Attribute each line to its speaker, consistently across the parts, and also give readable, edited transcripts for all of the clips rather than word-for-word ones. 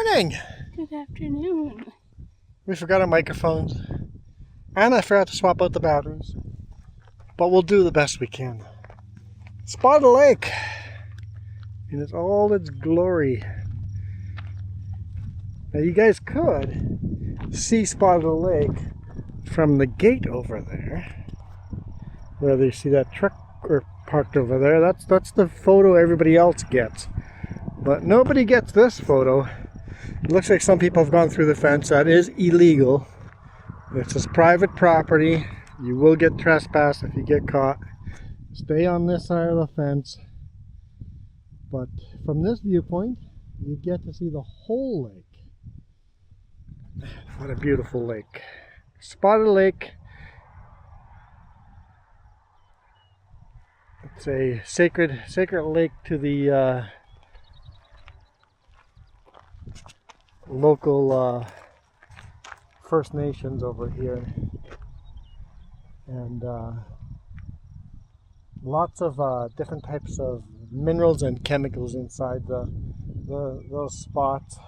Speaker 1: morning.
Speaker 2: Good afternoon.
Speaker 1: We forgot our microphones. And I forgot to swap out the batteries. But we'll do the best we can. Spotted Lake in all its glory. Now you guys could see Spotted Lake from the gate over there. Whether you see that truck or parked over there, that's the photo everybody else gets. But nobody gets this photo. It looks like some people have gone through the fence. That is illegal. This is private property. You will get trespassed if you get caught. Stay on this side of the fence. But from this viewpoint, you get to see the whole lake. What a beautiful lake. Spotted Lake. It's a sacred lake to the local First Nations over here, and lots of different types of minerals and chemicals inside those spots.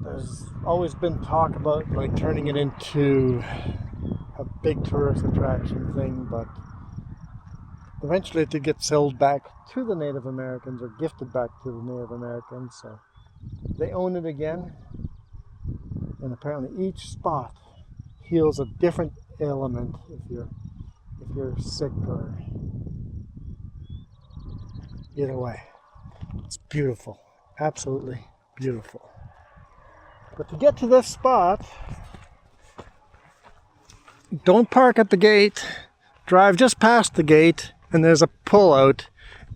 Speaker 1: There's always been talk about like turning it into a big tourist attraction thing, but eventually it did get sold back to the Native Americans or gifted back to the Native Americans, so they own it again. And apparently each spot heals a different ailment if you're sick or either way. It's beautiful, absolutely beautiful. But to get to this spot, don't park at the gate, drive just past the gate, and there's a pull-out,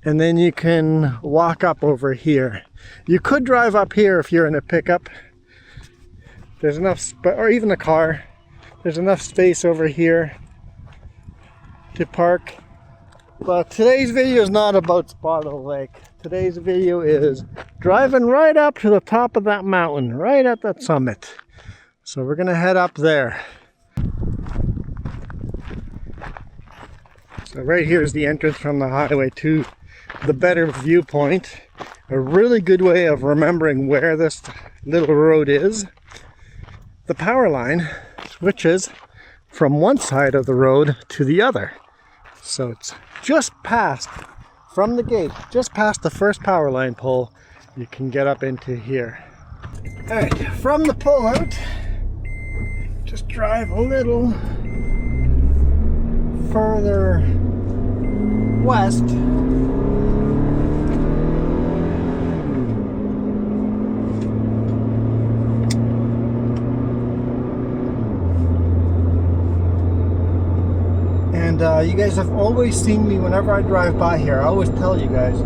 Speaker 1: and then you can walk up over here. You could drive up here if you're in a pickup. There's enough, or even a car. There's enough space over here to park. But today's video is not about Spotted Lake. Today's video is driving right up to the top of that mountain, right at that summit. So we're gonna head up there. So right here is the entrance from the highway to the better viewpoint. A really good way of remembering where this little road is. The power line switches from one side of the road to the other. So it's just past, from the gate, just past the first power line pole, you can get up into here. Alright, from the pull out, just drive a little further west. And you guys have always seen me whenever I drive by here. I always tell you guys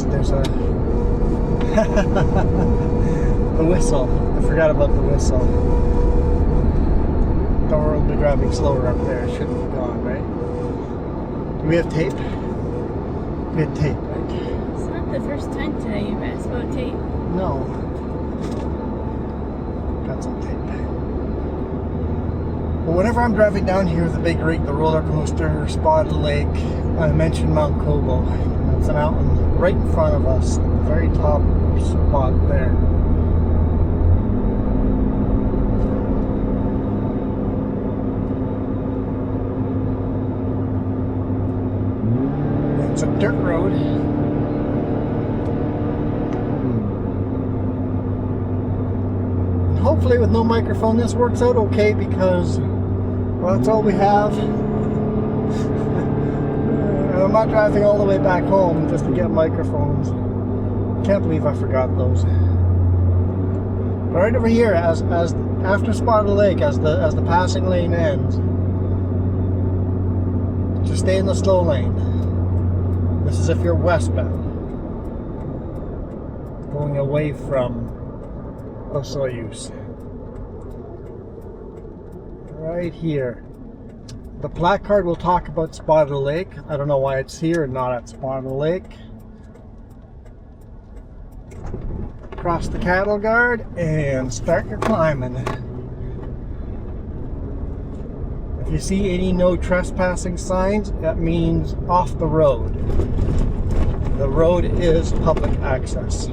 Speaker 1: there's a the whistle. I forgot about the whistle. Don't we'll be driving slower up there. It shouldn't be gone, right? Do we have tape? We have tape, right?
Speaker 2: It's not the first time today you've asked about tape.
Speaker 1: No. Got some tape. But whenever I'm driving down here, the big rig, the roller coaster, Spotted Lake, I mentioned Mount KOBAU. It's a mountain right in front of us, the very top spot there. It's a dirt road. And hopefully with no microphone this works out okay, because well, that's all we have. And I'm not driving all the way back home just to get microphones. Can't believe I forgot those. But right over here, as after Spotted Lake, as the passing lane ends, just stay in the slow lane. This is if you're westbound, going away from Osoyus. Right here. The placard will talk about Spotted Lake. I don't know why it's here and not at Spotted Lake. Cross the cattle guard and start your climbing. If you see any no trespassing signs, that means off the road. the road is public access.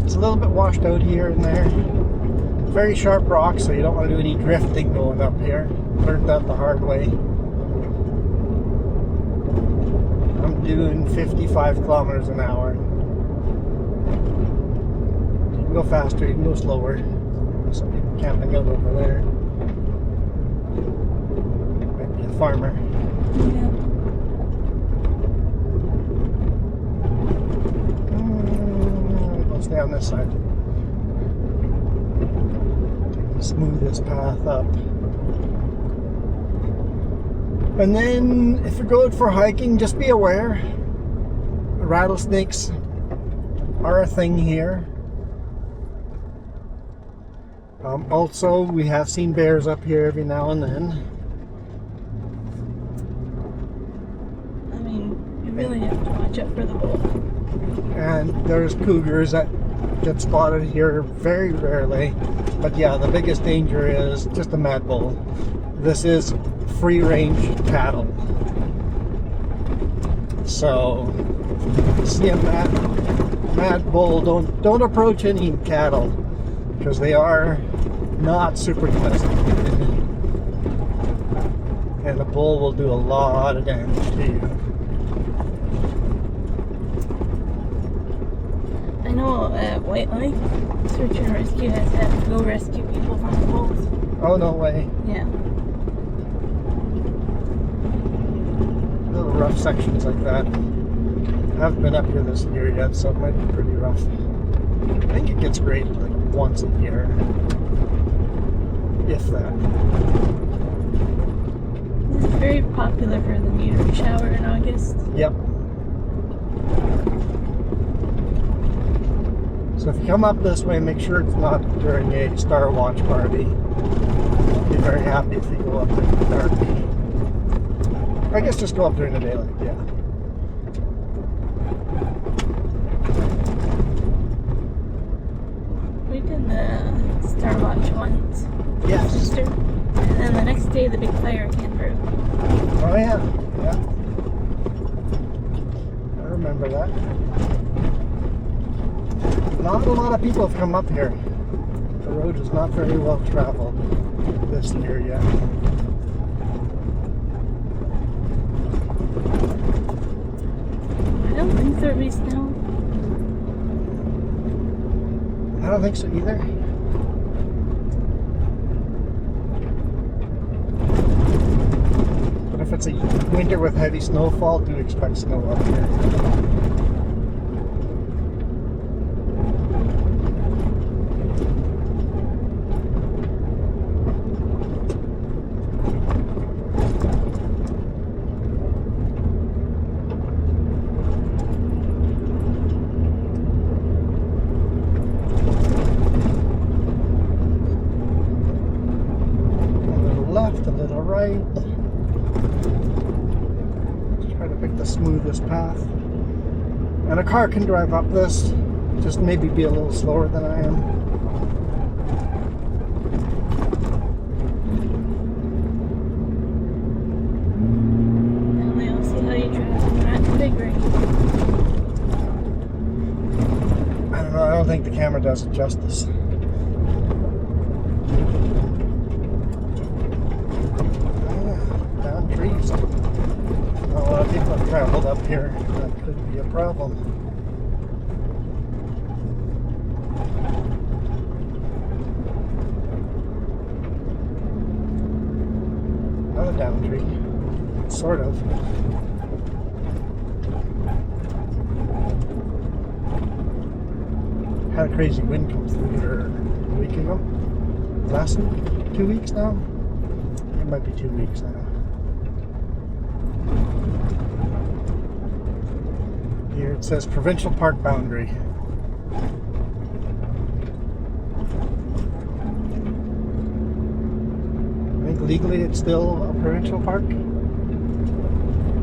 Speaker 1: It's a little bit washed out here and there. Very sharp rocks, so you don't want to do any drifting going up here. Learned that the hard way. I'm doing 55 kilometers an hour. You can go faster, you can go slower. Some people camping out over there. Might be a farmer.
Speaker 2: Yeah.
Speaker 1: I'll stay on this side. Smoothest path up. And then if you're going for hiking, just be aware rattlesnakes are a thing here. Also, we have seen bears up here every now and then.
Speaker 2: I mean, you really have to watch out for the bull.
Speaker 1: And there's cougars that get spotted here very rarely. But yeah, the biggest danger is just a mad bull. This is free-range cattle. So, see a mad bull, don't approach any cattle because they are not super domesticated. And a bull will do a lot of damage to you.
Speaker 2: I know White Lake Search and Rescue has had to go rescue people from the bulls.
Speaker 1: Oh, no way.
Speaker 2: Yeah.
Speaker 1: Little rough sections like that. I haven't been up here this year yet, so it might be pretty rough. I think it gets graded like once a year. If that.
Speaker 2: It's very popular for the meteor shower in August.
Speaker 1: Yep. So if you come up this way, make sure it's not during a Star Watch party. I'll be very happy if you go up in the dark. I guess just go up during the daylight, yeah.
Speaker 2: We did the Star Watch once.
Speaker 1: Yes.
Speaker 2: Sister. And then the next day the big fire came through.
Speaker 1: Oh yeah, yeah. I remember that. Not a lot of people have come up here. The road is not very well traveled this year yet.
Speaker 2: I don't think there'll be snow.
Speaker 1: I don't think so either. But if it's a winter with heavy snowfall, do expect snow up here. Smoothest path, and a car can drive up this, just maybe be a little slower than I am.
Speaker 2: Now they all see how you drive when you're not too big, right?
Speaker 1: I don't know, I don't think the camera does it justice. Down trees. A lot of people have traveled up here. That could be a problem. Another down tree. Sort of. Had a crazy wind come through here a week ago. Last week? 2 weeks now? It might be 2 weeks now. Here it says provincial park boundary. I think legally it's still a provincial park.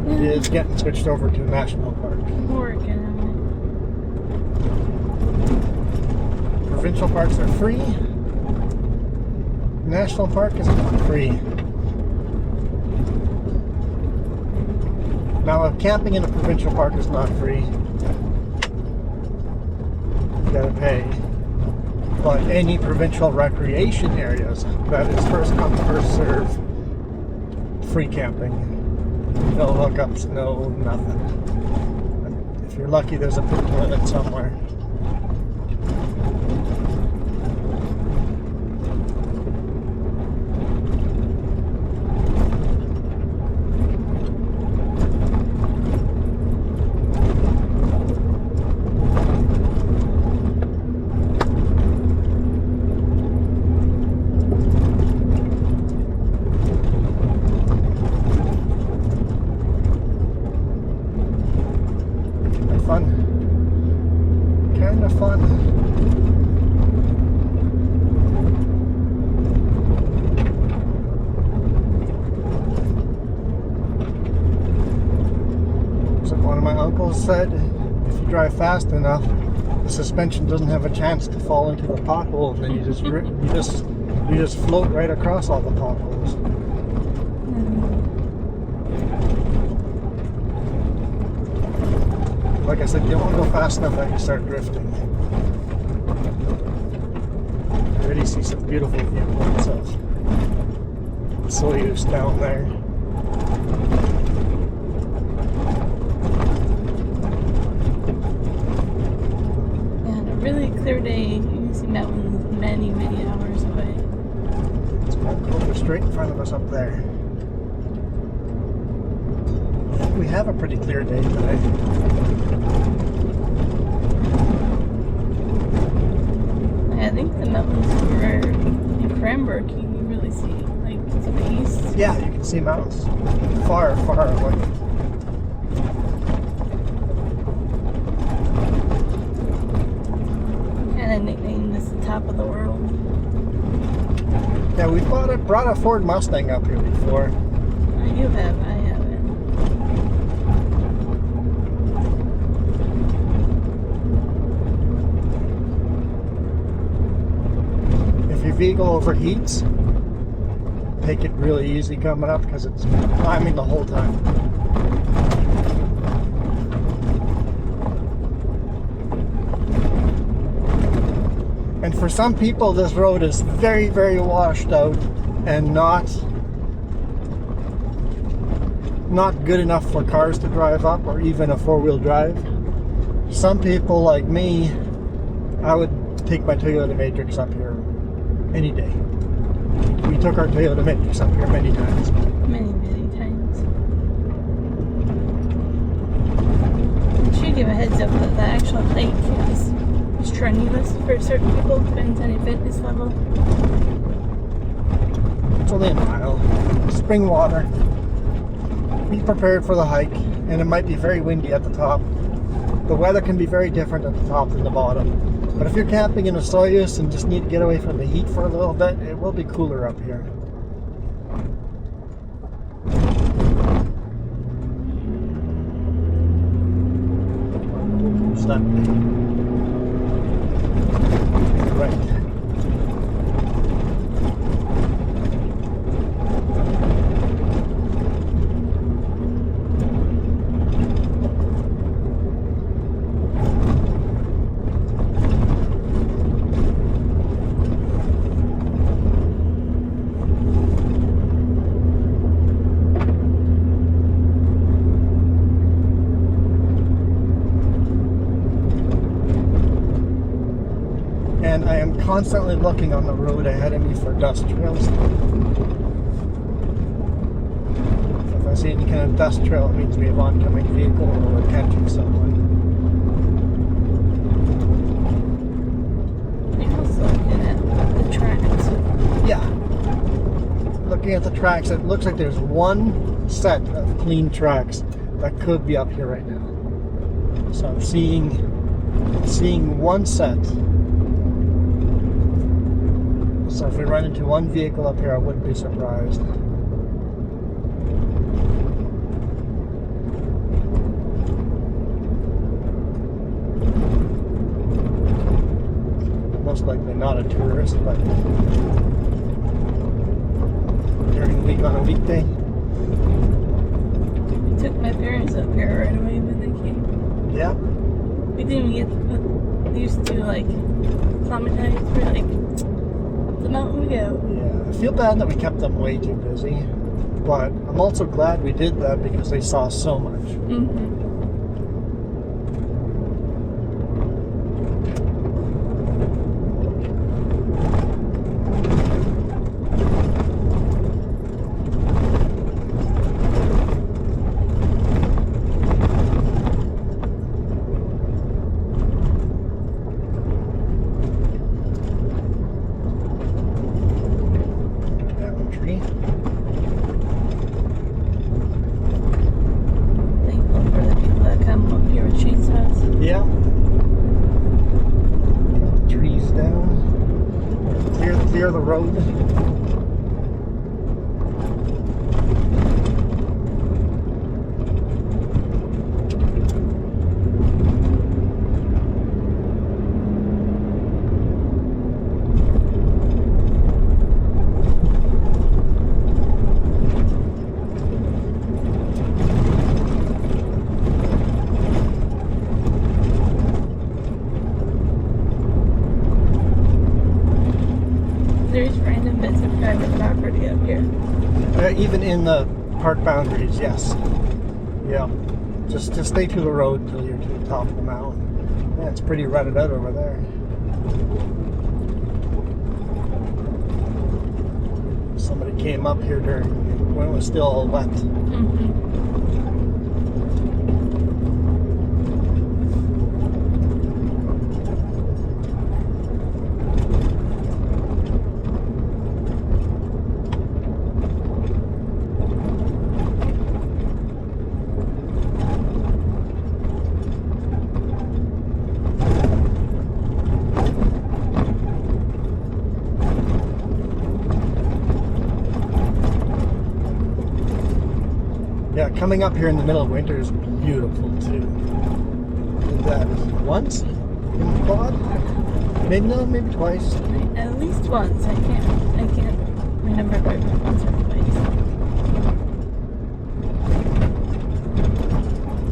Speaker 1: It is getting switched over to a national park.
Speaker 2: We're working on
Speaker 1: Provincial parks are free. National park is not free. Now, camping in a provincial park is not free. You gotta pay. But any provincial recreation areas, that is first come, first serve, free camping. No hookups, no nothing. If you're lucky, there's a pit toilet somewhere. Kind of fun. So one of my uncles said, if you drive fast enough, the suspension doesn't have a chance to fall into the pothole, and then you just float right across all the potholes. Like I said, you don't want to go fast enough that you start drifting. I already see some beautiful viewpoints of Soyuz down there.
Speaker 2: on a really clear day. You can see mountains many, many hours away.
Speaker 1: It's going to go straight in front of us up there. I think we have a pretty clear day today.
Speaker 2: I think the mountains over in Cranbrook, you can really see, like, to the east.
Speaker 1: Yeah, you can see mountains far, far away.
Speaker 2: Kind of nicknamed this the top of the world.
Speaker 1: Yeah, we brought a Ford Mustang up here before.
Speaker 2: You have, I haven't.
Speaker 1: If your vehicle overheats, take it really easy coming up because it's climbing the whole time. And for some people, this road is very, very washed out and not good enough for cars to drive up or even a four-wheel drive. Some people like me, I would take my Toyota Matrix up here any day. We took our Toyota Matrix up here many times.
Speaker 2: Many, many times. I should give a heads up that the actual hike is strenuous for certain people, depends on your fitness level.
Speaker 1: It's only a mile. Spring water. Be prepared for the hike, and it might be very windy at the top. The weather can be very different at the top than the bottom. But if you're camping in a Soyuz and just need to get away from the heat for a little bit, it will be cooler up here. What's that? Right. And I am constantly looking on the road ahead of me for dust trails. If I see any kind of dust trail, it means we have oncoming vehicle or we're catching someone.
Speaker 2: You're also looking at the tracks.
Speaker 1: Yeah. Looking at the tracks, it looks like there's one set of clean tracks that could be up here right now. So I'm seeing one set. So if we run into one vehicle up here, I wouldn't be surprised. Most likely not a tourist, but during the week on a weekday.
Speaker 2: We took my parents up here right away when they came.
Speaker 1: Yeah.
Speaker 2: We didn't even get used to like acclimatized. We're like, the mountain we go.
Speaker 1: Yeah. I feel bad that we kept them way too busy, but I'm also glad we did that because they saw so much.
Speaker 2: Mm-hmm. Thankful for the people that come up here with chainsaws.
Speaker 1: Yeah. Got the trees down. Clear the road.
Speaker 2: There's random bits of private property up here.
Speaker 1: Even in the park boundaries, yes. Yeah. Just stay to the road until you're to the top of the mountain. Yeah, it's pretty rutted out over there. Somebody came up here when it was still all wet.
Speaker 2: Mm-hmm.
Speaker 1: Yeah, coming up here in the middle of winter is beautiful too. Did that once in the quad? Maybe twice.
Speaker 2: At least once. I can't remember if I went once or twice.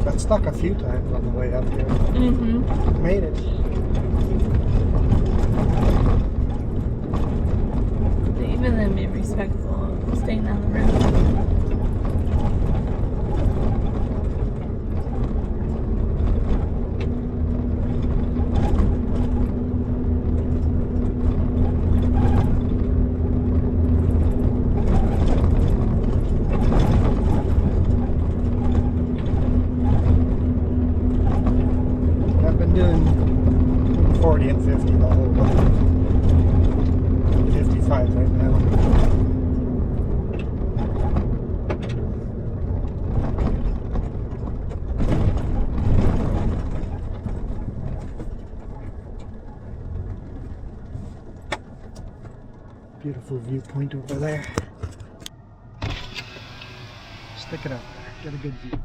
Speaker 1: Got stuck a few times on the way up here.
Speaker 2: Mm-hmm.
Speaker 1: Made it.
Speaker 2: But even then, be respectful of staying on the road.
Speaker 1: I've been doing 40 and 50 the whole way. 55 right now. Beautiful viewpoint over there. Stick it out there, get a good view.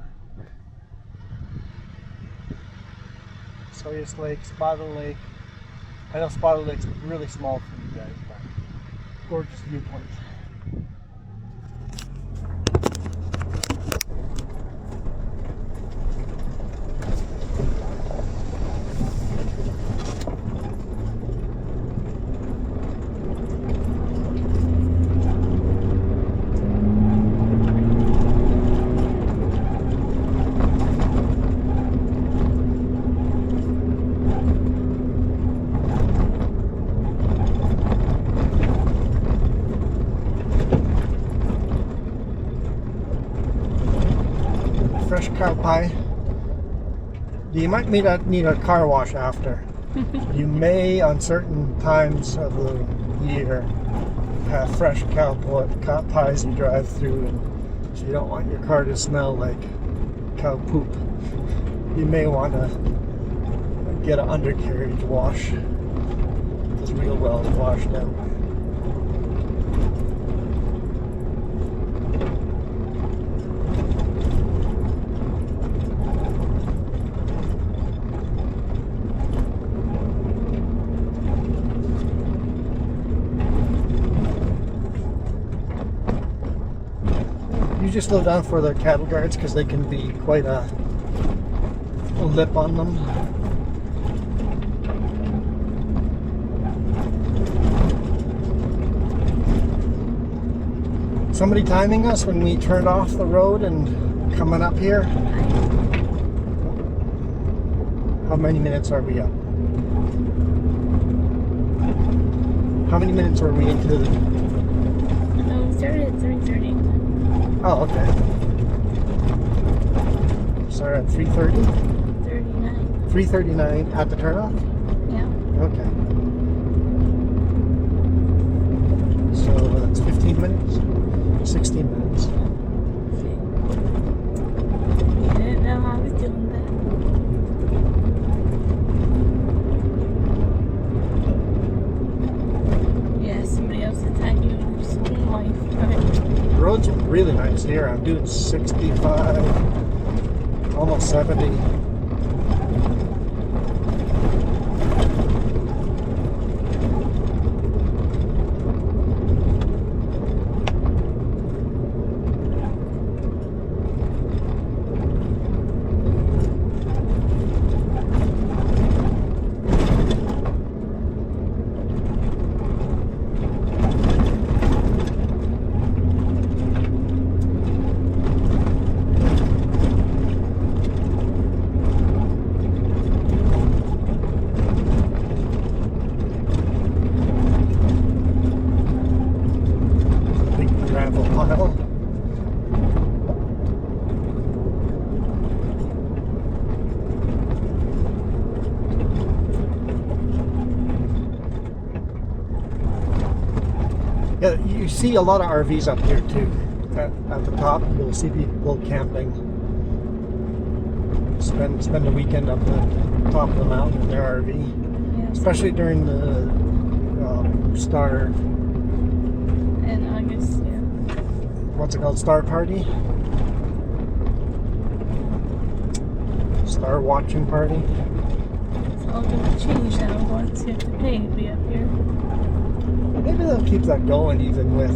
Speaker 1: Sawyer's Lake, Spotted Lake. I know Spotted Lake's really small for you guys, but gorgeous viewpoint. Fresh cow pie. You might need a car wash after. You may, on certain times of the year, have fresh cow pies you drive through, and so you don't want your car to smell like cow poop. You may want to get an undercarriage wash. It's real well washed out. usually slow down for the cattle guards because they can be quite a lip on them. Somebody timing us when we turned off the road and coming up here? How many minutes are we up? How many minutes are we into the...
Speaker 2: Oh, we started at 3:30.
Speaker 1: Oh, okay. Sorry, at 3:30?
Speaker 2: 39.
Speaker 1: 3:39 at the turnoff?
Speaker 2: Yeah.
Speaker 1: Okay. So that's 15 minutes? 16 minutes.
Speaker 2: You didn't know I was doing that. Yeah, somebody else attacked you in your own life. Right?
Speaker 1: The roads are really nice here. I'm doing 65, almost 70. Yeah, you see a lot of RVs up here too. At the top, you'll see people camping. Spend the weekend up the top of the mountain in their RV.
Speaker 2: Yes.
Speaker 1: Especially during the Star...
Speaker 2: In August, yeah.
Speaker 1: What's it called? Star Party? Star Watching Party?
Speaker 2: It's all going to change now once you have to pay to be up here.
Speaker 1: Maybe they'll keep that going even with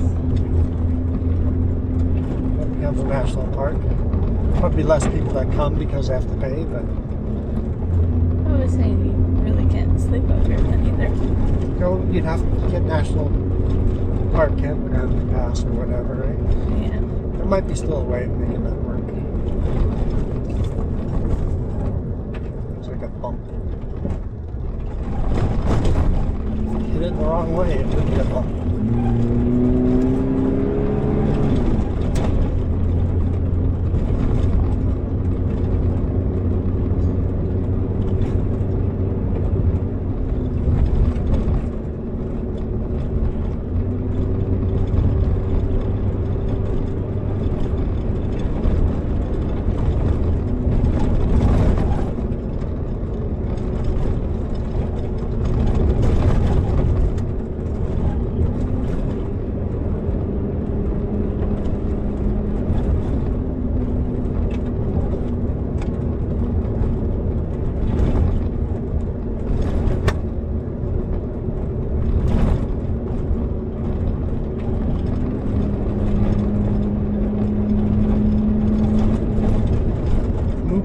Speaker 1: what becomes a national park. Probably less people that come because they have to pay, but...
Speaker 2: I was saying you really can't sleep up here then either.
Speaker 1: You know, you'd have to get national park campground pass or whatever, right?
Speaker 2: Yeah.
Speaker 1: There might be still a way of making that work. It's like a bump. Hit it the wrong way, it would be a bump.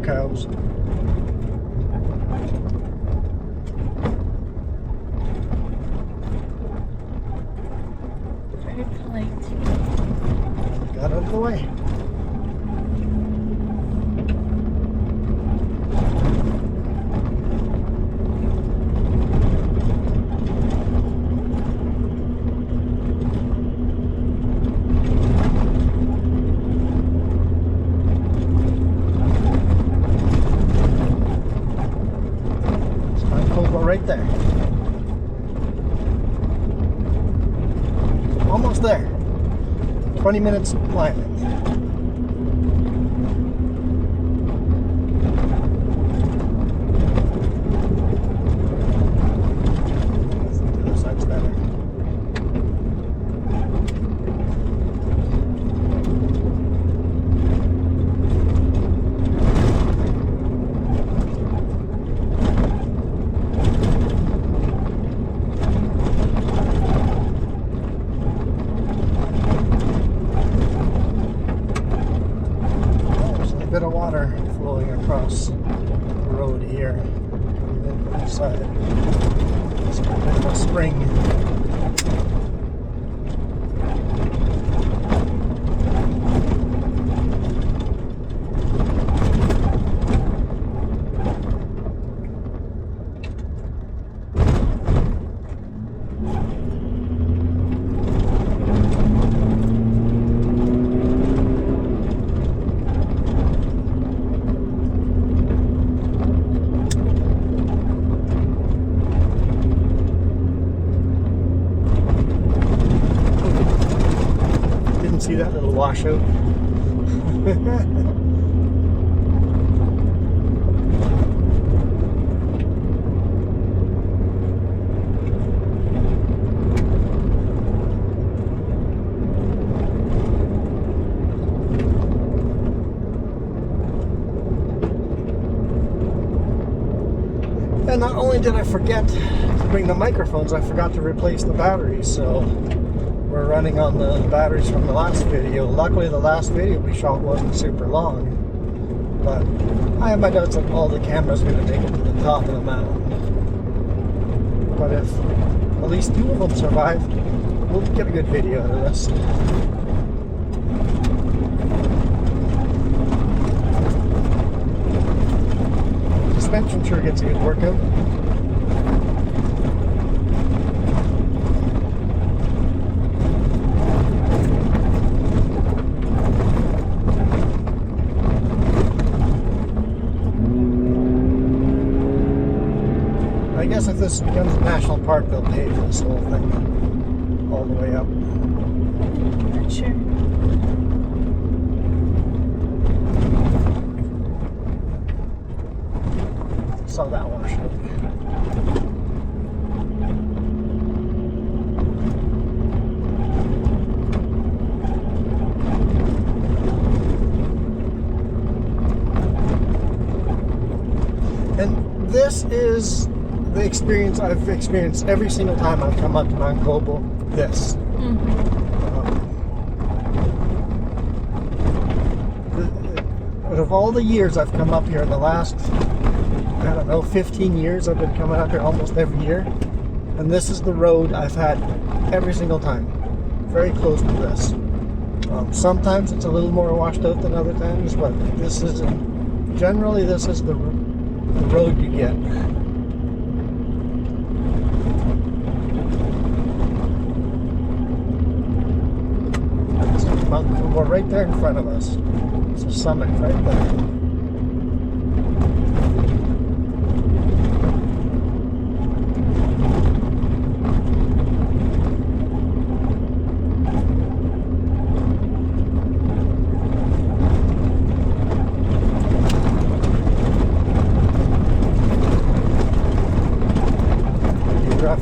Speaker 1: Cows.
Speaker 2: Very polite.
Speaker 1: Got out of the way. Right there. Almost there. 20 minutes climbing. The other side's better. See that little washout? And not only did I forget to bring the microphones, I forgot to replace the batteries, so we're running on the batteries from the last video. Luckily the last video we shot wasn't super long, but I have my doubts that all the cameras are going to make it to the top of the mountain. But if at least 2 of them survive, we'll get a good video out of this. Suspension sure gets a good workout. I guess if this becomes a national park, they'll pay for this whole thing all the way up.
Speaker 2: Not sure.
Speaker 1: Saw that one. And this is the experience I've experienced every single time I've come up to Mount KOBAU. This. Out of all the years I've come up here in the last, I don't know, 15 years I've been coming up here almost every year, and this is the road I've had every single time. Very close to this. Sometimes it's a little more washed out than other times, but this is generally this is the road you get. This is Mount KOBAU right there in front of us. It's a summit right there.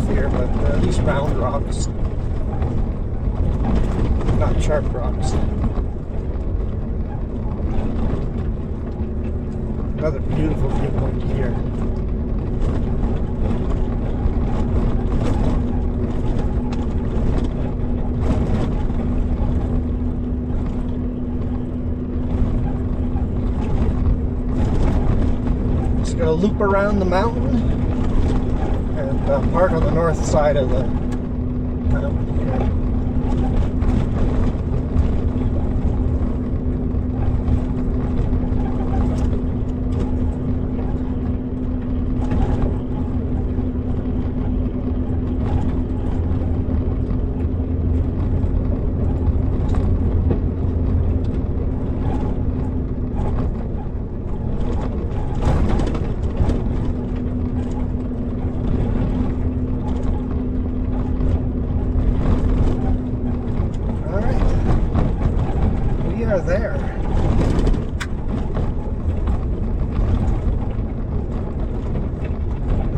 Speaker 1: Here, but at least round rocks, not sharp rocks. Another beautiful viewpoint here. Just gonna loop around the mountain. Park on the north side of the mountain here. There.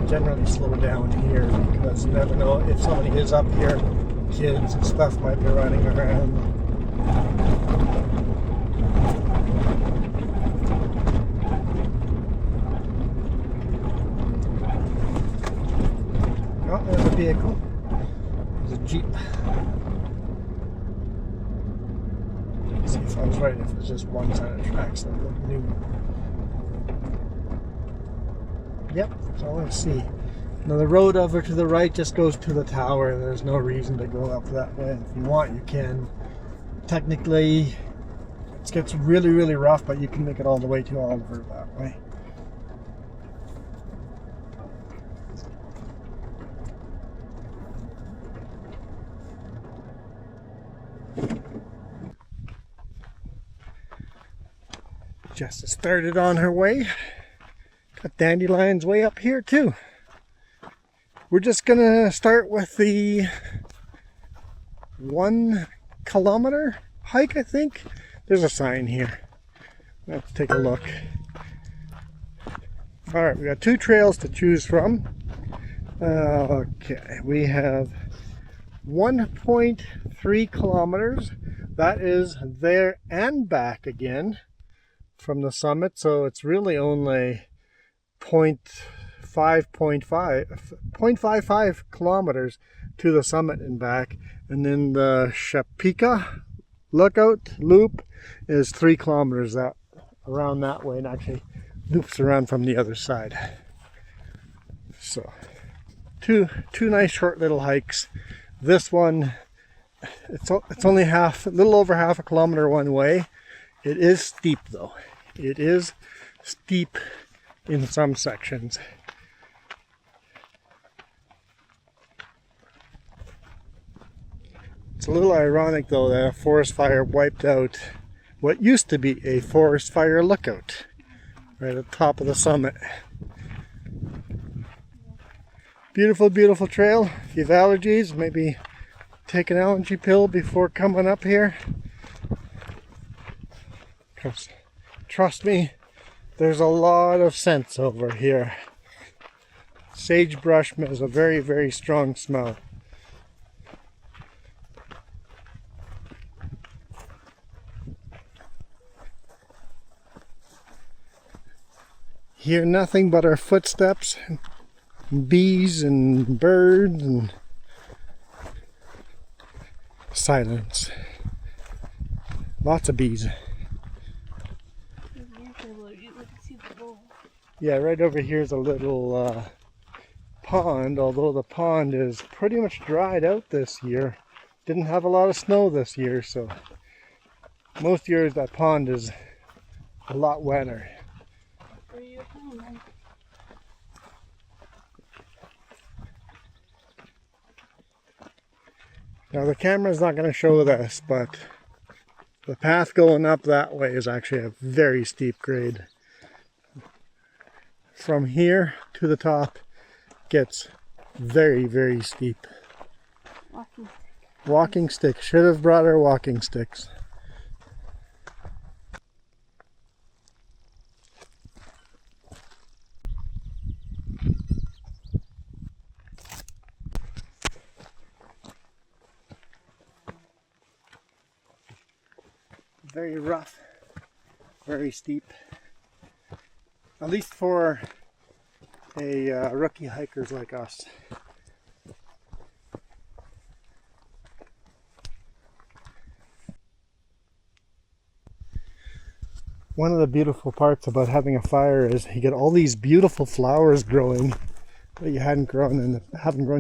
Speaker 1: Generally slow down here because you never know if somebody is up here. Kids and stuff might be running around. Oh, there's a vehicle. There's a Jeep. See if I was right, if it was just one side of the tracks that looked new. Yep, that's all I see. Now the road over to the right just goes to the tower. There's no reason to go up that way. If you want, you can. Technically, it gets really, really rough, but you can make it all the way to Oliver that way. Jess has started on her way. Got dandelions way up here too. We're just gonna start with the 1 kilometer hike, I think. There's a sign here. Let's take a look. All right, we got 2 trails to choose from. Okay, we have 1.3 kilometers. That is there and back again from the summit, so it's really only 0.55 kilometers to the summit and back. And then the Chopaka lookout loop is 3 kilometers around that way, and actually loops around from the other side. So two nice short little hikes. This one, it's only a little over half a kilometer one way. It is steep though. It is steep in some sections. It's a little ironic though that a forest fire wiped out what used to be a forest fire lookout right at the top of the summit. Beautiful, beautiful trail. If you have allergies, maybe take an allergy pill before coming up here. Because trust me, there's a lot of scents over here. Sagebrush has a very, very strong smell. Hear nothing but our footsteps, bees and birds and silence. Lots of bees. Yeah, right over here is a little pond, although the pond is pretty much dried out this year. Didn't have a lot of snow this year, so most years that pond is a lot wetter. Now the camera's not going to show this, but the path going up that way is actually a very steep grade. From here to the top gets very, very steep. Walking stick. Should have brought our walking sticks. Very rough, very steep, at least for a rookie hikers like us. One of the beautiful parts about having a fire is you get all these beautiful flowers growing that you haven't grown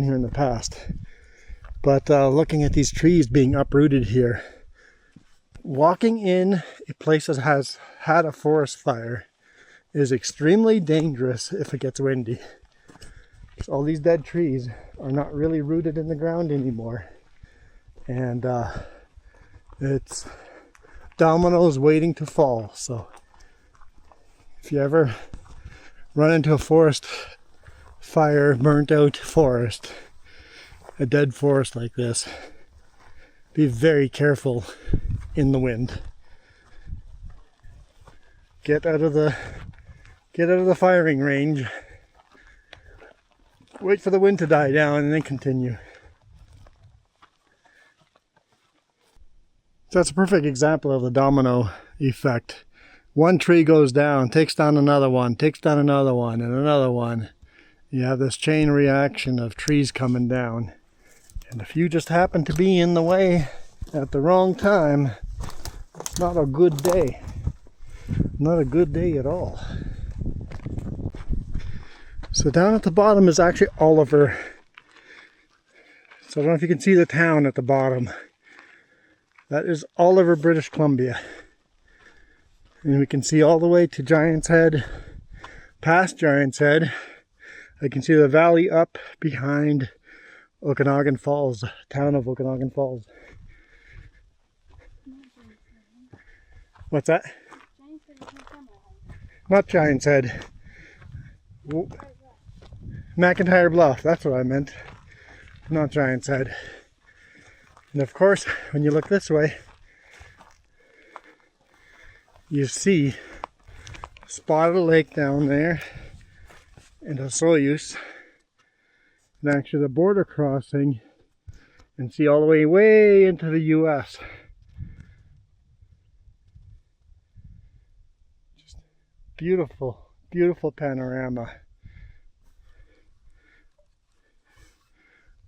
Speaker 1: here in the past. But looking at these trees being uprooted here, walking in a place that has had a forest fire is extremely dangerous if it gets windy. All these dead trees are not really rooted in the ground anymore. And it's dominoes waiting to fall. So if you ever run into a forest fire, burnt out forest, a dead forest like this, be very careful in the wind. Get out of the firing range. Wait for the wind to die down and then continue. So that's a perfect example of the domino effect. One tree goes down, takes down another one, takes down another one, and another one. You have this chain reaction of trees coming down. And if you just happen to be in the way at the wrong time, it's not a good day. Not a good day at all. So down at the bottom is actually Oliver. So I don't know if you can see the town at the bottom. That is Oliver, British Columbia. And we can see all the way to Giant's Head, past Giant's Head. I can see the valley up behind Okanagan Falls, town of Okanagan Falls. What's that? Not Giant's Head. McIntyre Bluff, that's what I meant. Not Giant's Head. And of course, when you look this way, you see spotted lake down there and a Soyuz, and actually the border crossing, and see all the way into the US. Just beautiful, beautiful panorama.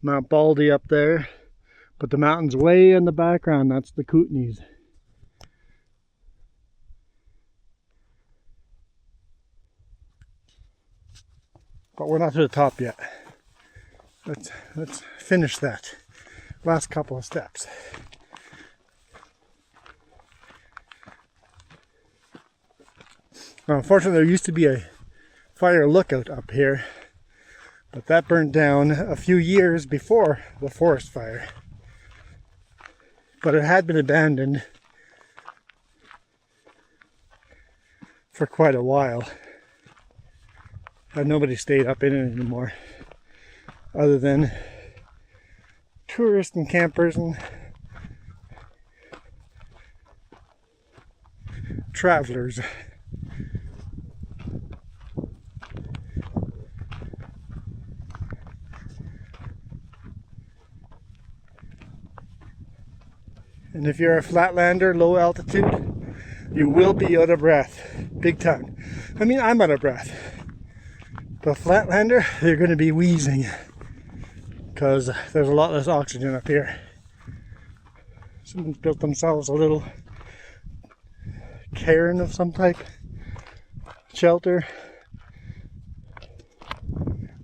Speaker 1: Mount Baldy up there, but the mountains way in the background, that's the Kootenays. But we're not to the top yet. Let's finish that last couple of steps. Now, unfortunately, there used to be a fire lookout up here, but that burned down a few years before the forest fire. But it had been abandoned for quite a while. And nobody stayed up in it anymore, other than tourists and campers and travelers. And if you're a flatlander, low altitude, you will be out of breath, big time. I mean, I'm out of breath. But flatlander, they're going to be wheezing because there's a lot less oxygen up here. Someone's built themselves a little cairn of some type, shelter.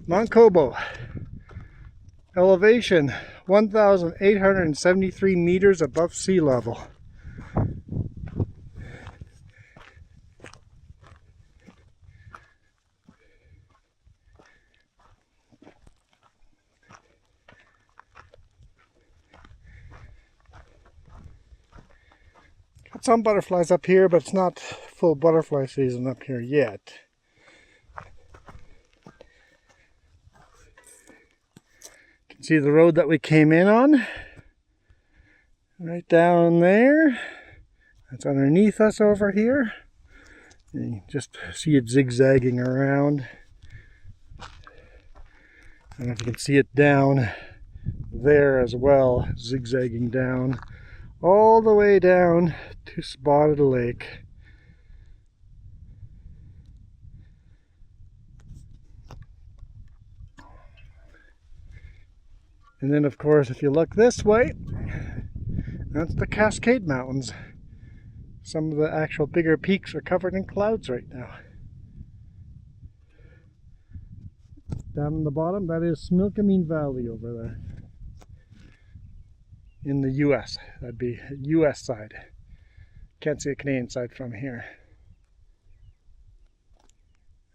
Speaker 1: Mount KOBAU, elevation 1,873 meters above sea level. Got some butterflies up here, but it's not full butterfly season up here yet. You can see the road that we came in on. Right down there. That's underneath us over here. And you just see it zigzagging around. I don't know if you can see it down there as well, zigzagging down all the way down to Spotted Lake. And then of course if you look this way, that's the Cascade Mountains. Some of the actual bigger peaks are covered in clouds right now. Down in the bottom, that is Smilkameen Valley over there. In the US, that'd be US side. Can't see a Canadian side from here.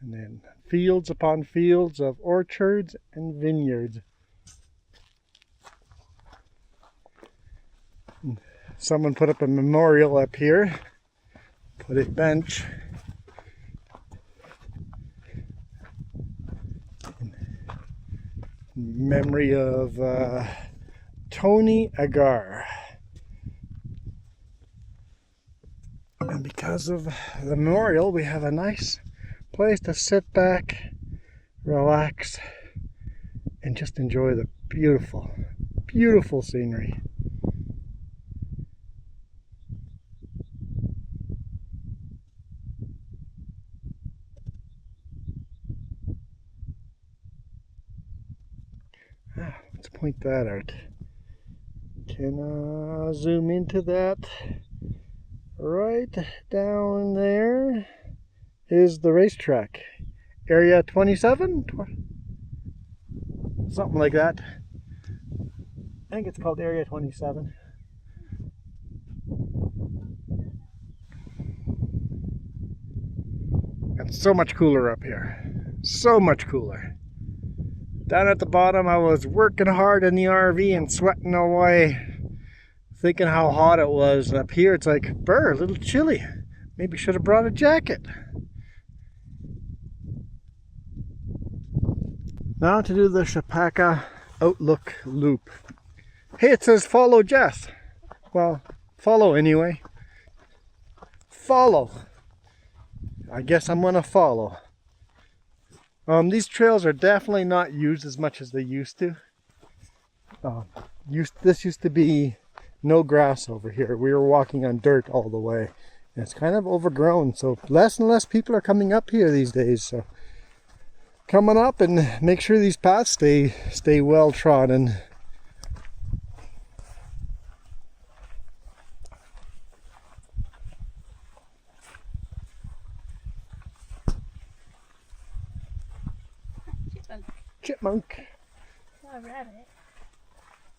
Speaker 1: And then fields upon fields of orchards and vineyards. Someone put up a memorial up here, put a bench. In memory of Tony Agar. And because of the memorial, we have a nice place to sit back, relax, and just enjoy the beautiful, beautiful scenery. Let's point that out. Can I zoom into that? Right down there is the racetrack. Area 27? Something like that. I think it's called Area 27. It's so much cooler up here. So much cooler. Down at the bottom, I was working hard in the RV and sweating away, thinking how hot it was. Up here, it's like, brr, a little chilly. Maybe should have brought a jacket. Now to do the Chopaka Outlook Loop. Hey, it says follow Jess. Well, follow anyway. follow. I guess I'm gonna follow. These trails are definitely not used as much as they used to. This used to be no grass over here. We were walking on dirt all the way. And it's kind of overgrown, so less and less people are coming up here these days. So coming up and make sure these paths stay well trodden. Chipmunk.
Speaker 2: Oh, rabbit.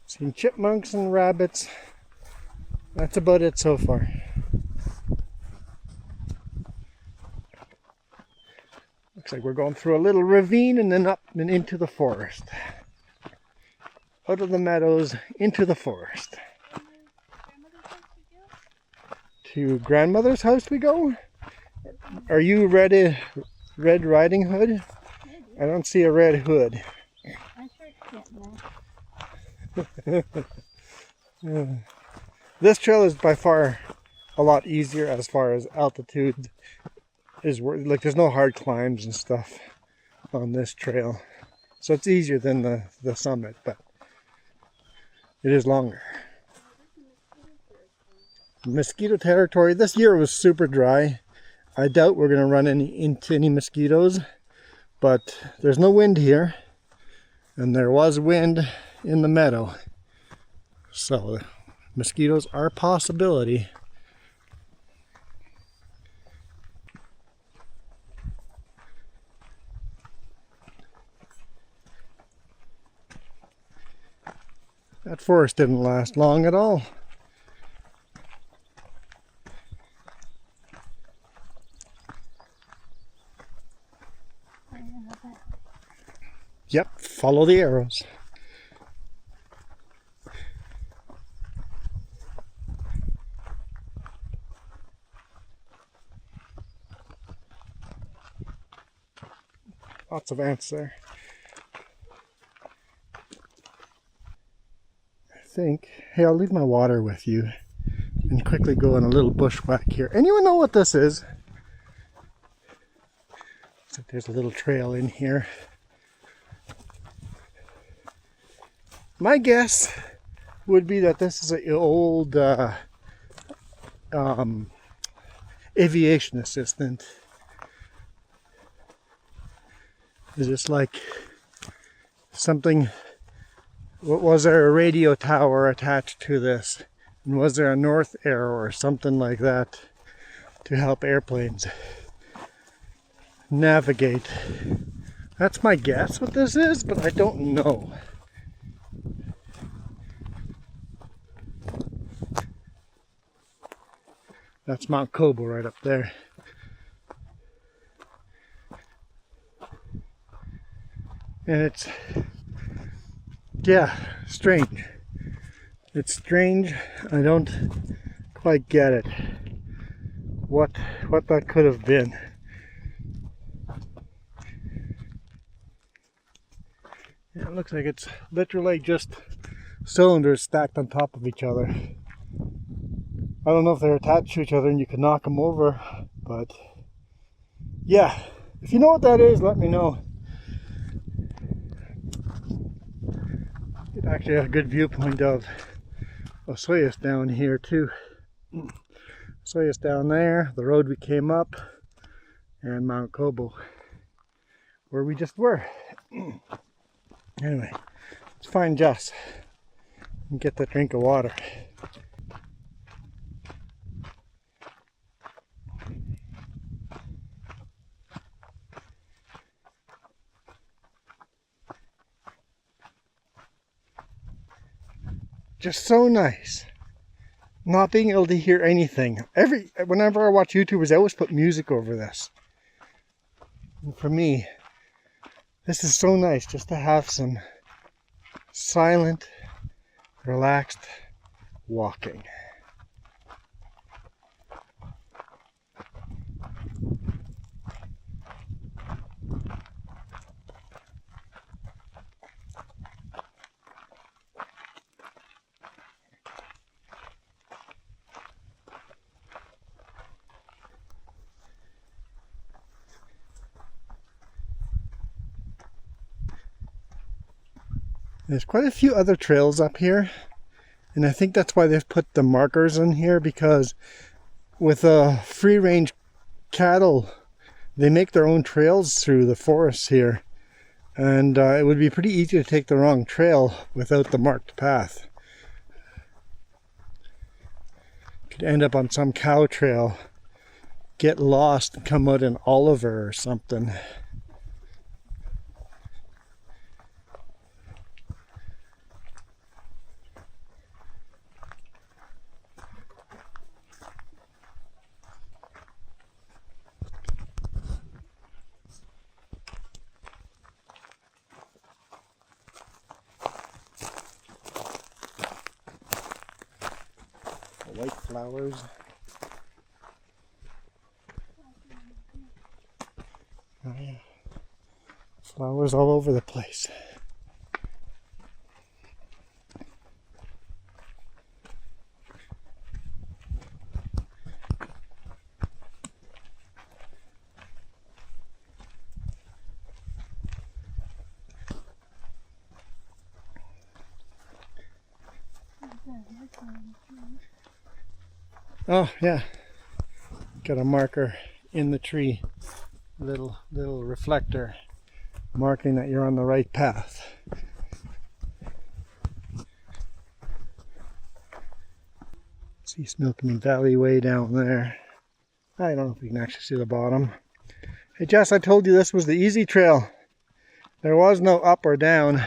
Speaker 1: Seen chipmunks and rabbits. That's about it so far. Looks like we're going through a little ravine and then up and into the forest. Out of the meadows into the forest. To grandmother's house we go? Are you Red Riding Hood? I don't see a red hood.
Speaker 2: I sure can't.
Speaker 1: This trail is by far a lot easier as far as altitude is. Like there's no hard climbs and stuff on this trail, so it's easier than the summit, but it is longer. Mosquito territory. This year was super dry. I doubt we're going to run into any mosquitoes, but there's no wind here, and there was wind in the meadow, so mosquitoes are a possibility. That forest didn't last long at all. Yep, follow the arrows. Lots of ants there. Hey, I'll leave my water with you and quickly go on a little bushwhack here. Anyone know what this is? Looks like there's a little trail in here. My guess would be that this is an old aviation assistant. Is this like something? Was there a radio tower attached to this? And was there a north arrow or something like that to help airplanes navigate? That's my guess what this is, but I don't know. That's Mount KOBAU right up there. And it's, yeah, strange. It's strange. I don't quite get it. What that could have been. Yeah, it looks like it's literally just cylinders stacked on top of each other. I don't know if they're attached to each other and you can knock them over, but yeah, if you know what that is, let me know. It actually has a good viewpoint of Osoyoos down here too. Osoyoos down there, the road we came up, and Mount KOBAU, where we just were. Anyway, let's find Jess and get that drink of water. Just so nice not being able to hear anything. Whenever I watch YouTubers, I always put music over this. And for me, this is so nice just to have some silent, relaxed walking. There's quite a few other trails up here, and I think that's why they've put the markers in here, because with free range cattle, they make their own trails through the forests here, and it would be pretty easy to take the wrong trail without the marked path. Could end up on some cow trail, get lost, and come out in Oliver or something. White flowers. Oh yeah. Flowers all over the place. Oh yeah, got a marker in the tree, little reflector marking that you're on the right path. See Smilkameen Valley way down there. I don't know if we can actually see the bottom. Hey Jess, I told you this was the easy trail. There was no up or down.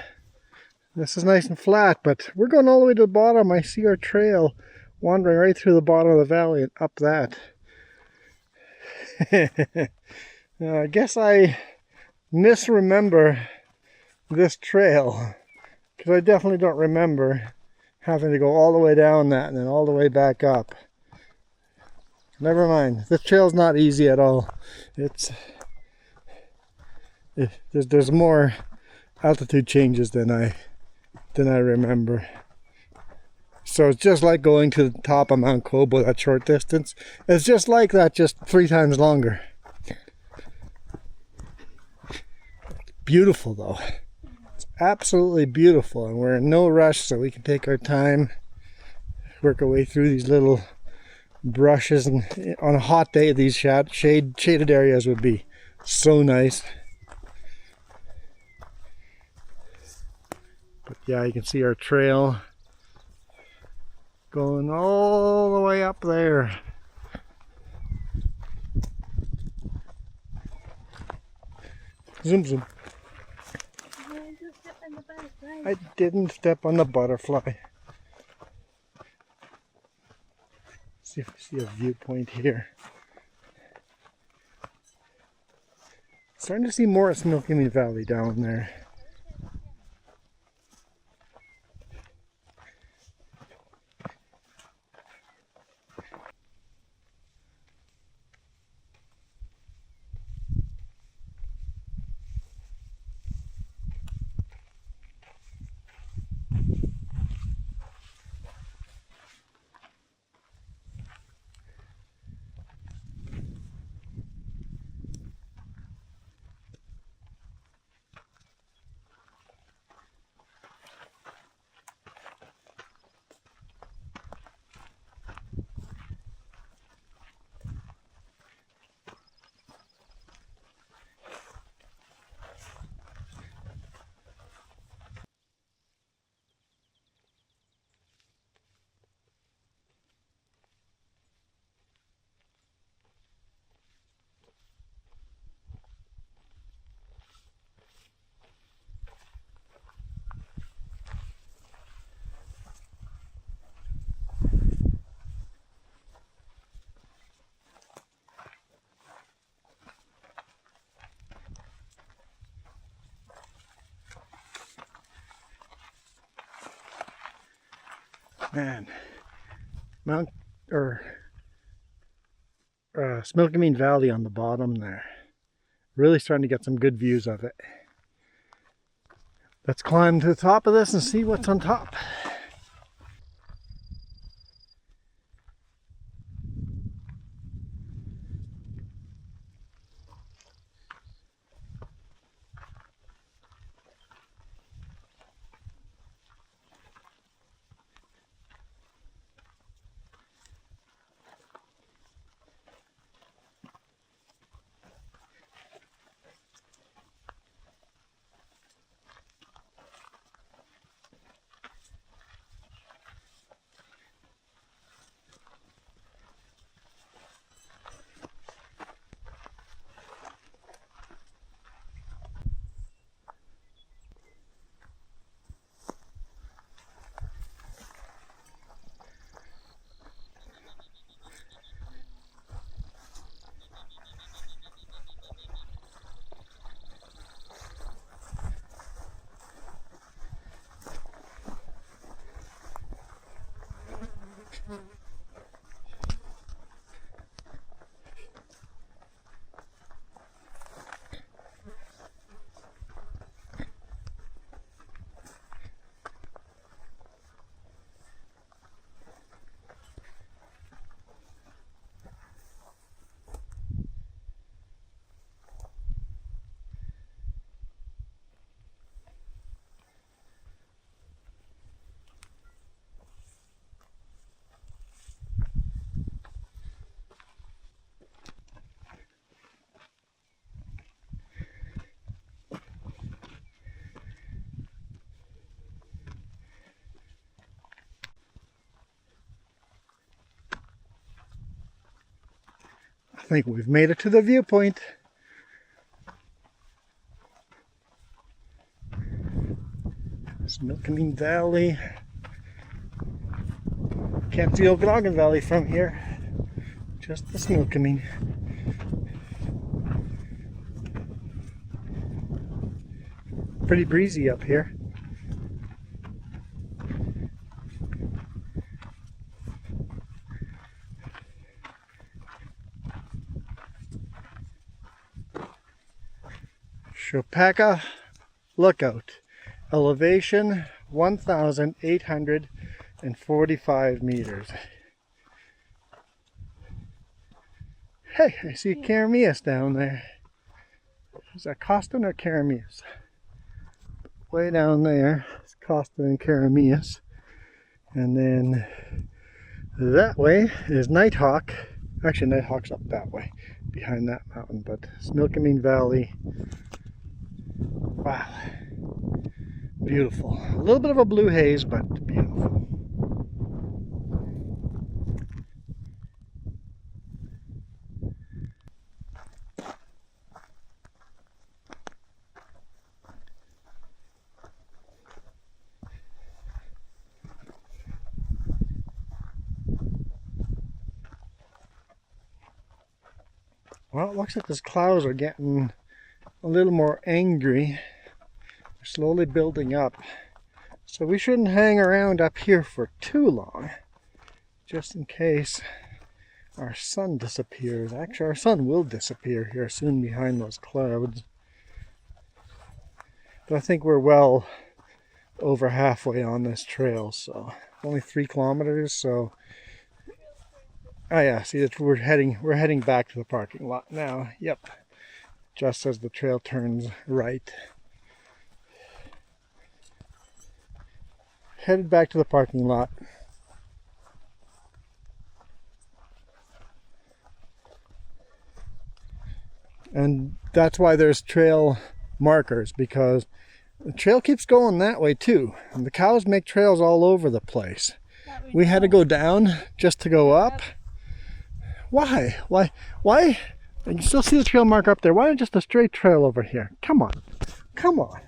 Speaker 1: This is nice and flat, but we're going all the way to the bottom. I see our trail wandering right through the bottom of the valley and up that. I guess I misremember this trail, because I definitely don't remember having to go all the way down that and then all the way back up. Never mind, this trail's not easy at all. There's more altitude changes than I remember. So it's just like going to the top of Mount KOBAU, that short distance. It's just like that, just 3 times longer. Beautiful though. It's absolutely beautiful, and we're in no rush, so we can take our time, work our way through these little brushes, and on a hot day these shaded areas would be so nice. But yeah, you can see our trail going all the way up there. Zoom zoom. I didn't step on the butterfly. See if we see a viewpoint here. Starting to see more of Smilkameen Valley down there. Man, Smilkameen Valley on the bottom there. Really starting to get some good views of it. Let's climb to the top of this and see what's on top. I think we've made it to the viewpoint. Milkameen Valley. Can't see Okanagan Valley from here. Just the Milkameen. Pretty breezy up here. Chopaka Lookout. Elevation 1,845 meters. Hey, I see Karamias down there. Is that Costin or Karamias? Way down there is Costin and Karamias. And then that way is Nighthawk. Actually, Nighthawk's up that way, behind that mountain. But Milkameen Valley. Wow. Beautiful. A little bit of a blue haze, but beautiful. Well, it looks like those clouds are getting a little more angry. They're slowly building up. So we shouldn't hang around up here for too long, just in case our sun disappears. Actually, our sun will disappear here soon behind those clouds. But I think we're well over halfway on this trail, so only 3 kilometers, so oh yeah, see that we're heading back to the parking lot now. Yep. Just as the trail turns right. Headed back to the parking lot. And that's why there's trail markers, because the trail keeps going that way too. And the cows make trails all over the place. We had to go down just to go up. Why? Why? You can still see the trail marker up there. Why not just a straight trail over here? Come on. Come on.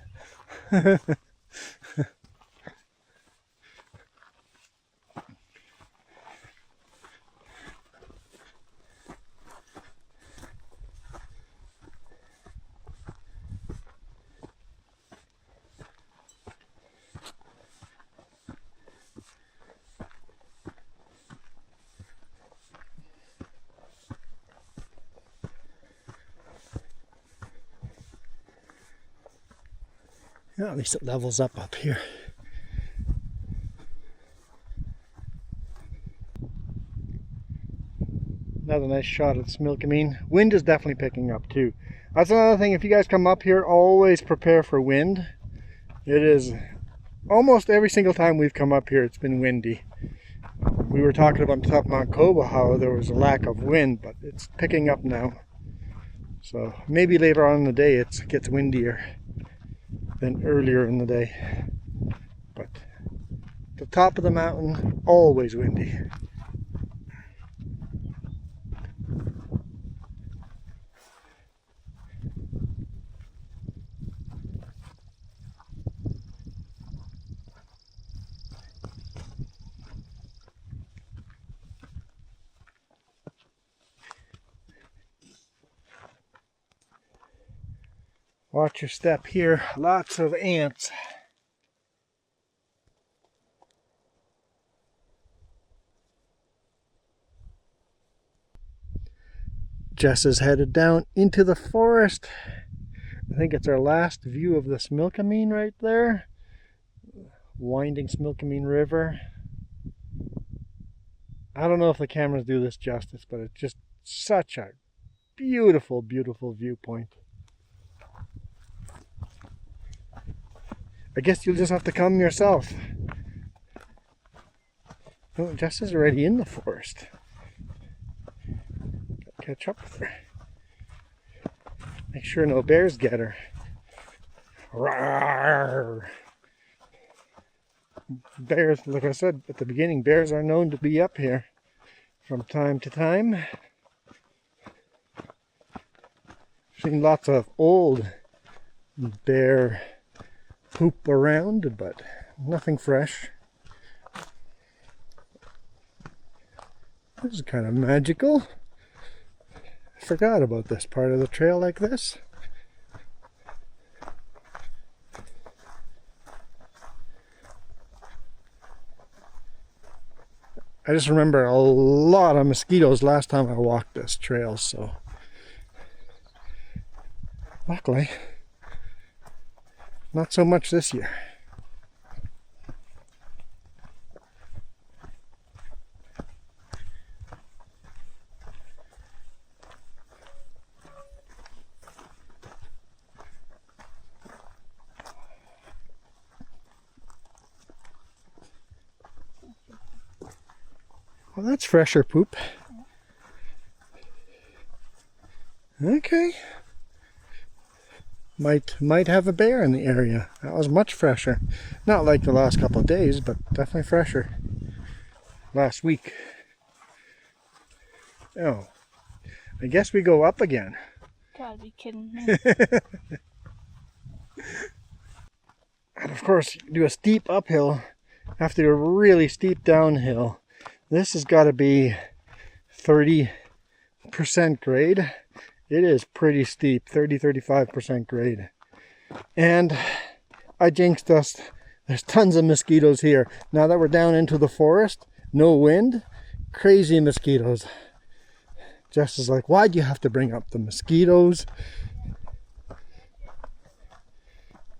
Speaker 1: Yeah, at least it levels up here. Another nice shot of Milkameen. Wind is definitely picking up too. That's another thing, if you guys come up here, always prepare for wind. It is almost every single time we've come up here, it's been windy. We were talking about top Mount KOBAU how there was a lack of wind, but it's picking up now. So maybe later on in the day it gets windier than earlier in the day. But the top of the mountain, always windy. Watch your step here, lots of ants. Jess is headed down into the forest. I think it's our last view of the Smilkameen right there. Winding Smilkameen River. I don't know if the cameras do this justice, but it's just such a beautiful, beautiful viewpoint. I guess you'll just have to come yourself. Oh, Jess is already in the forest. Gotta catch up with her. Make sure no bears get her. Rawr. Bears, like I said at the beginning, bears are known to be up here from time to time. Seen lots of old bear poop around, but nothing fresh. This is kind of magical. I forgot about this part of the trail like this. I just remember a lot of mosquitoes last time I walked this trail, so luckily not so much this year. Well, that's fresher poop. Okay. Might have a bear in the area. That was much fresher. Not like the last couple of days, but definitely fresher. Last week. Oh. I guess we go up again.
Speaker 2: Gotta be kidding me.
Speaker 1: And of course, you do a steep uphill after a really steep downhill. This has got to be 30% grade. It is pretty steep, 30-35% grade. And I jinxed us. There's tons of mosquitoes here. Now that we're down into the forest, no wind, crazy mosquitoes. Jess is like, why'd you have to bring up the mosquitoes?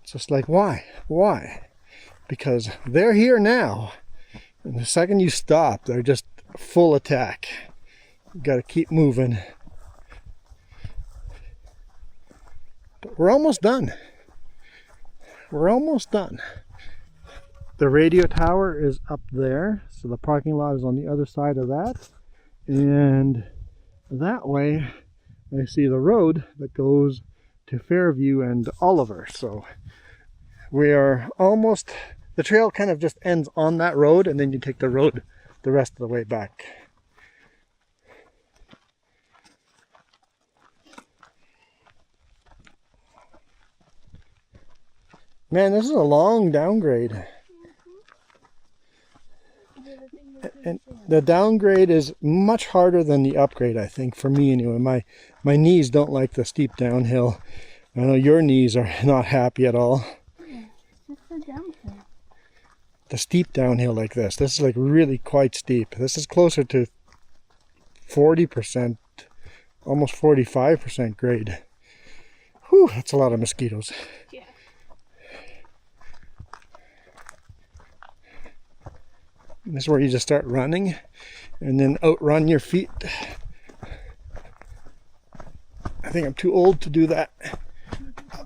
Speaker 1: It's just like, why? Why? Because they're here now. And the second you stop, they're just full attack. You gotta keep moving. But we're almost done. We're almost done. The radio tower is up there, so the parking lot is on the other side of that. And that way, I see the road that goes to Fairview and Oliver. So we are almost... The trail kind of just ends on that road, and then you take the road the rest of the way back. Man, this is a long downgrade. And the downgrade is much harder than the upgrade, I think, for me anyway. My knees don't like the steep downhill. I know your knees are not happy at all.
Speaker 2: Yeah, it's just a downhill.
Speaker 1: The steep downhill like this is like really quite steep. This is closer to 40%, almost 45% grade. Whew, that's a lot of mosquitoes.
Speaker 2: Yeah.
Speaker 1: This is where you just start running and then outrun your feet. I think I'm too old to do that.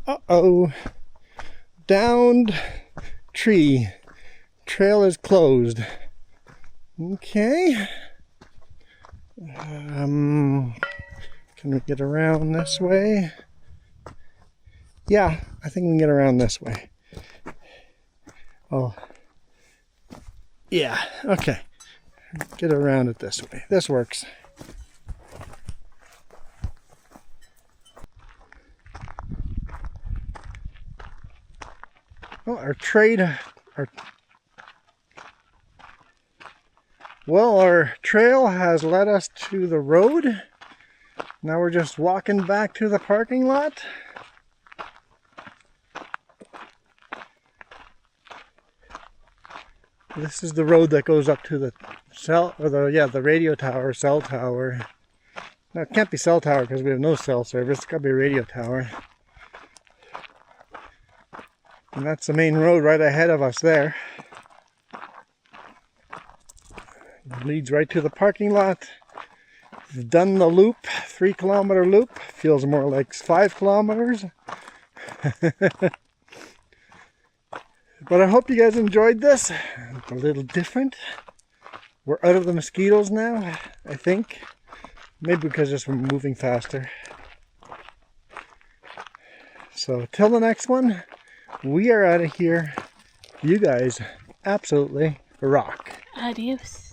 Speaker 1: Uh-oh. Downed tree. Trail is closed. Okay. Can we get around this way? Yeah, I think we can get around this way. Oh. Yeah, okay. Get around it this way. This works. Well, our trail has led us to the road. Now we're just walking back to the parking lot. This is the road that goes up to the cell, or the radio tower, cell tower. Now it can't be cell tower because we have no cell service. It's got to be a radio tower. And that's the main road right ahead of us there. It leads right to the parking lot. We've done the loop, 3-kilometer loop. Feels more like 5 kilometers. But I hope you guys enjoyed this. It's a little different. We're out of the mosquitoes now, I think. Maybe because just we're moving faster. So till the next one, we are out of here. You guys absolutely rock.
Speaker 2: Adios.